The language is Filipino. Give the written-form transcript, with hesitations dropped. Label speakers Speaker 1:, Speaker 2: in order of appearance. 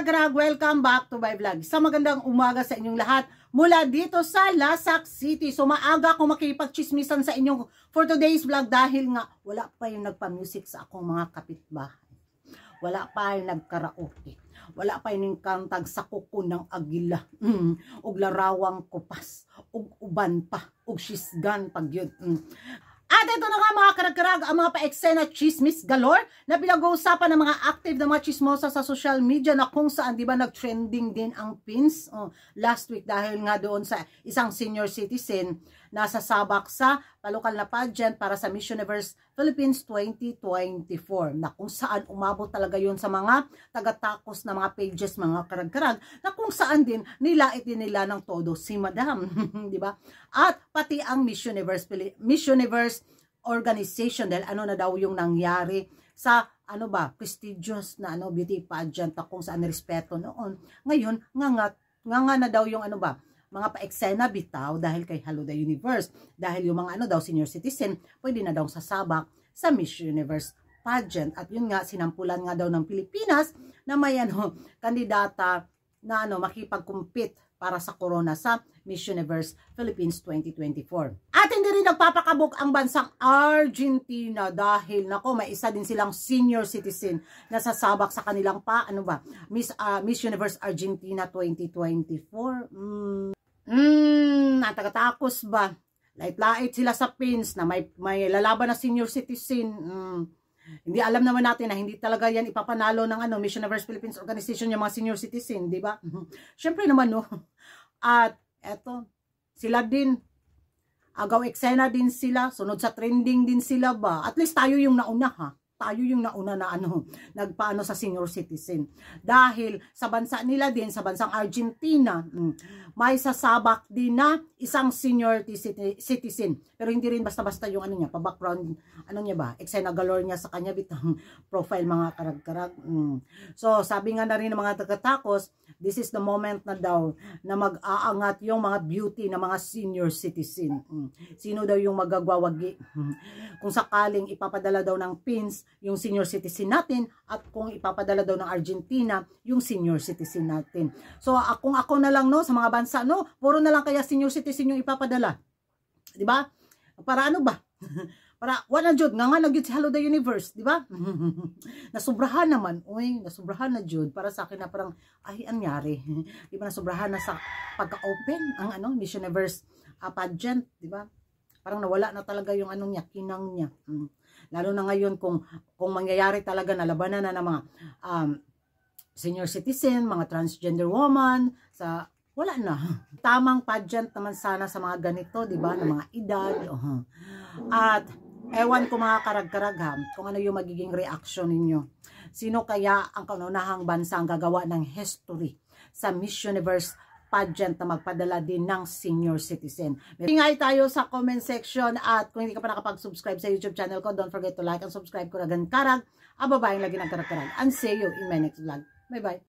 Speaker 1: karag-karag, welcome back to my vlog. Sa magandang umaga sa inyong lahat mula dito sa Lasak City. So maaga akong makipagchismisan sa inyong for today's vlog dahil nga wala pa yung nagpa-music sa akong mga kapitbahay. Wala pa yung nagkaraoke. Wala pa yung kantag sa kuko ng agila. Ug larawang kupas. Ug uban pa. Ug shisgan pag yun. At ito na nga mga karag-karag, ang mga pa-eksena chismis galore na pinag-uusapan ng mga active na mga chismosa sa social media na kung saan di ba nag-trending din ang pins last week dahil nga doon sa isang senior citizen na sasabak sa palokal na pageant para sa Miss Universe Philippines 2024 na kung saan umabot talaga yun sa mga taga-takos na mga pages mga karag-karag na kung saan din nilait din nila ng todo si Madam, di ba? At pati ang Miss Universe organization dahil ano na daw yung nangyari sa ano ba prestigious na beauty pageant na kung saan respeto noon. Ngayon nga na daw yung ano ba mga pa-eksena bitaw dahil kay Hello the Universe. Dahil yung mga senior citizen, pwede na daw sasabak sa Miss Universe pageant. At yun nga, sinampulan nga daw ng Pilipinas na may kandidata na makipag-compete para sa corona sa Miss Universe Philippines 2024. At hindi rin nagpapakabog ang bansang Argentina dahil may isa din silang senior citizen na sasabak sa kanilang Miss Universe Argentina 2024. Natagatakos ba? Lait-lait sila sa pins na may lalaban na senior citizen. Hindi alam naman natin na hindi talaga yan ipapanalo ng Miss Universe Philippines Organization yung mga senior citizen, di ba? Syempre naman At eto, sila din agaw eksena din sila, sunod sa trending din sila ba? At least tayo yung nauna tayo yung nauna na nagpaano sa senior citizen. Dahil sa bansa nila din, sa bansang Argentina, may sasabak din na isang senior citizen. Pero hindi rin basta-basta yung pa-background, eksena galore niya sa kanya, bitang profile mga karag-karag. So, sabi nga na rin ng mga taga-takos, this is the moment na daw na mag-aangat yung mga beauty ng mga senior citizen. Sino daw yung magagwawagi? Kung sakaling ipapadala daw ng pins yung senior citizen natin at kung ipapadala daw ng Argentina yung senior citizen natin. So kung ako na lang sa mga bansa puro na lang kaya senior citizen yung ipapadala. 'Di ba? Para ano ba? Para wala jud nga nagyud si Hello the Universe, 'di ba? Nasubrahan naman. Nasubrahan na jud para sa akin na parang ay anyari. 'Di ba nasubrahan na sa pagka-open ang Miss Universe pageant, 'di ba? Parang nawala na talaga yung niya, kinang niya. Lalo na ngayon kung mangyayari talaga na labanan na ng mga senior citizen, mga transgender woman, wala na. Tamang pageant naman sana sa mga ganito, di ba? Ng mga edad. At ewan ko mga karag-karag kung ano yung magiging reaction ninyo. Sino kaya ang kaunahang bansa ang gagawa ng history sa Miss Universe pageant na magpadala din ng senior citizen. Ingay tayo sa comment section at kung hindi ka pa nakapag-subscribe sa YouTube channel ko, don't forget to like and subscribe ko na karag. Ababayang lagi ng karag-karag. And see you in my next vlog. Bye-bye.